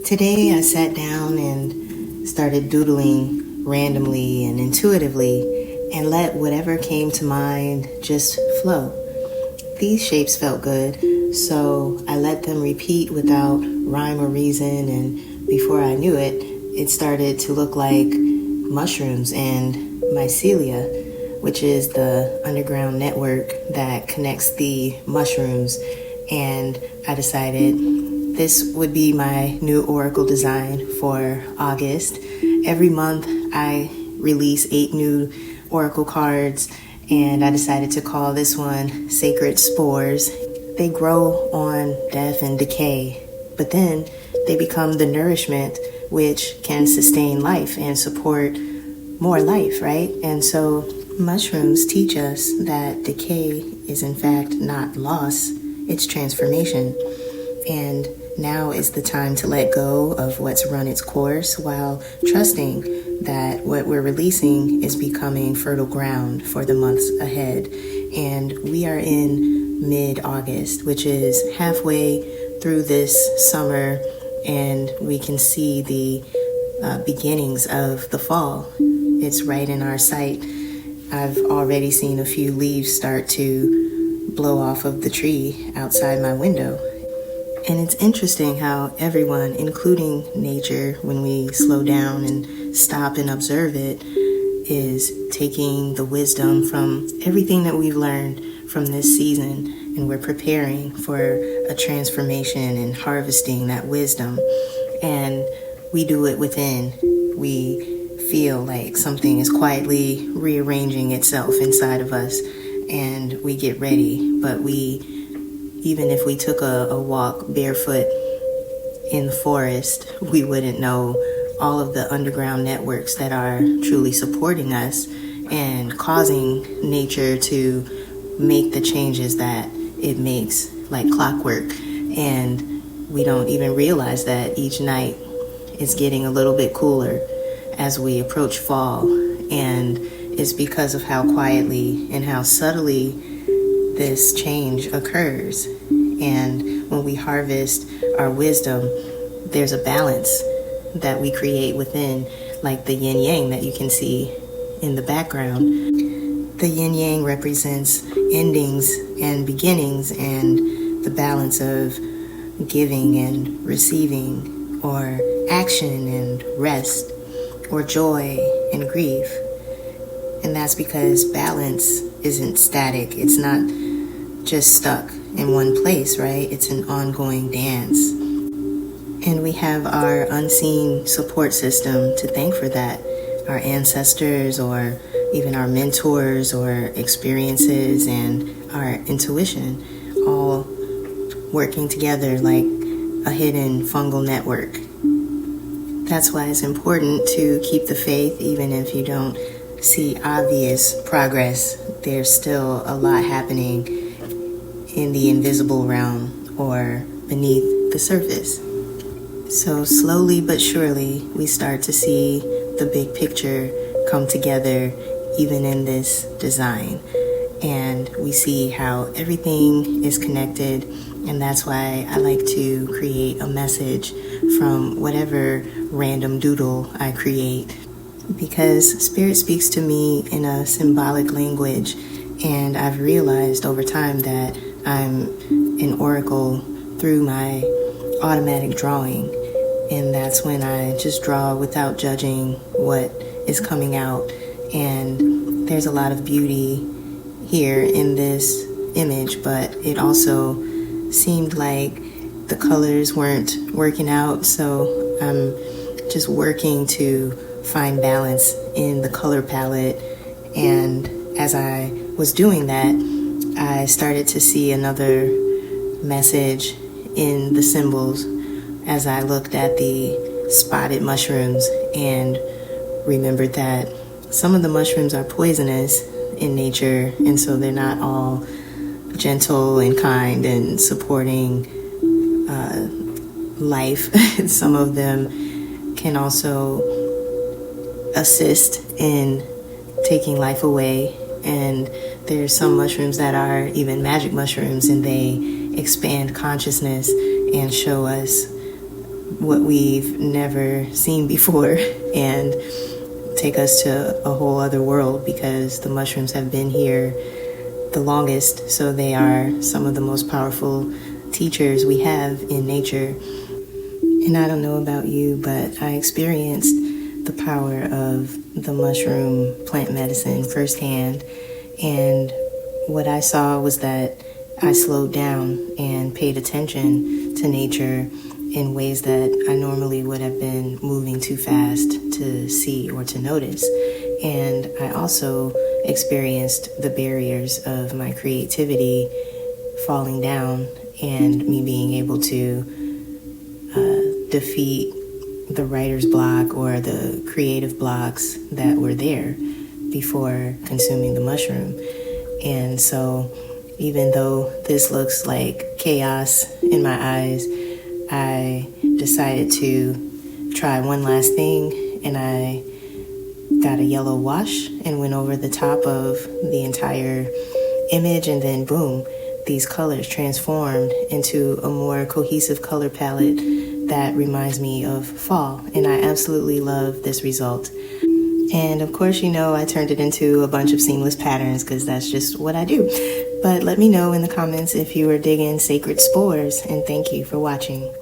Today I sat down and started doodling randomly and intuitively and let whatever came to mind just flow. These shapes felt good, so I let them repeat without rhyme or reason, and before I knew it, it started to look like mushrooms and mycelia, which is the underground network that connects the mushrooms. And I decided this would be my new oracle design for August. Every month I release 8 new oracle cards, and I decided to call this one Sacred Spores. They grow on death and decay, but then they become the nourishment which can sustain life and support more life, right? And so mushrooms teach us that decay is in fact not loss, it's transformation. And now is the time to let go of what's run its course while trusting that what we're releasing is becoming fertile ground for the months ahead. And we are in mid-August, which is halfway through this summer, and we can see the beginnings of the fall. It's right in our sight. I've already seen a few leaves start to blow off of the tree outside my window. And it's interesting how everyone, including nature, when we slow down and stop and observe it, is taking the wisdom from everything that we've learned from this season, and we're preparing for a transformation and harvesting that wisdom. And we do it within. We feel like something is quietly rearranging itself inside of us, and we get ready. But even if we took a walk barefoot in the forest, we wouldn't know all of the underground networks that are truly supporting us and causing nature to make the changes that it makes like clockwork. And we don't even realize that each night is getting a little bit cooler as we approach fall. And it's because of how quietly and how subtly this change occurs. And when we harvest our wisdom, there's a balance that we create within, like the yin yang that you can see in the background. The yin yang represents endings and beginnings, and the balance of giving and receiving, or action and rest, or joy and grief. And that's because balance isn't static. It's not just stuck in one place, right? It's an ongoing dance. And we have our unseen support system to thank for that. Our ancestors, or even our mentors, or experiences, and our intuition, all working together like a hidden fungal network. That's why it's important to keep the faith, even if you don't see obvious progress. There's still a lot happening in the invisible realm, or beneath the surface. So slowly but surely, we start to see the big picture come together, even in this design. And we see how everything is connected, and that's why I like to create a message from whatever random doodle I create, because Spirit speaks to me in a symbolic language, and I've realized over time that I'm an oracle through my automatic drawing, and that's when I just draw without judging what is coming out. And there's a lot of beauty here in this image, but it also seemed like the colors weren't working out, so I'm just working to find balance in the color palette. And as I was doing that, I started to see another message in the symbols as I looked at the spotted mushrooms and remembered that some of the mushrooms are poisonous in nature, and so they're not all gentle and kind and supporting life. Some of them can also assist in taking life away, and there's some mushrooms that are even magic mushrooms, and they expand consciousness and show us what we've never seen before and take us to a whole other world, because the mushrooms have been here the longest, so they are some of the most powerful teachers we have in nature. And I don't know about you, but I experienced the power of the mushroom plant medicine firsthand, and what I saw was that I slowed down and paid attention to nature in ways that I normally would have been moving too fast to see or to notice. And I also experienced the barriers of my creativity falling down and me being able to defeat the writer's block or the creative blocks that were there before consuming the mushroom. And so even though this looks like chaos in my eyes, I decided to try one last thing, and I got a yellow wash and went over the top of the entire image, and then boom, these colors transformed into a more cohesive color palette that reminds me of fall, and I absolutely love this result. And of course, I turned it into a bunch of seamless patterns because that's just what I do. But let me know in the comments if you are digging Sacred Spores, and thank you for watching.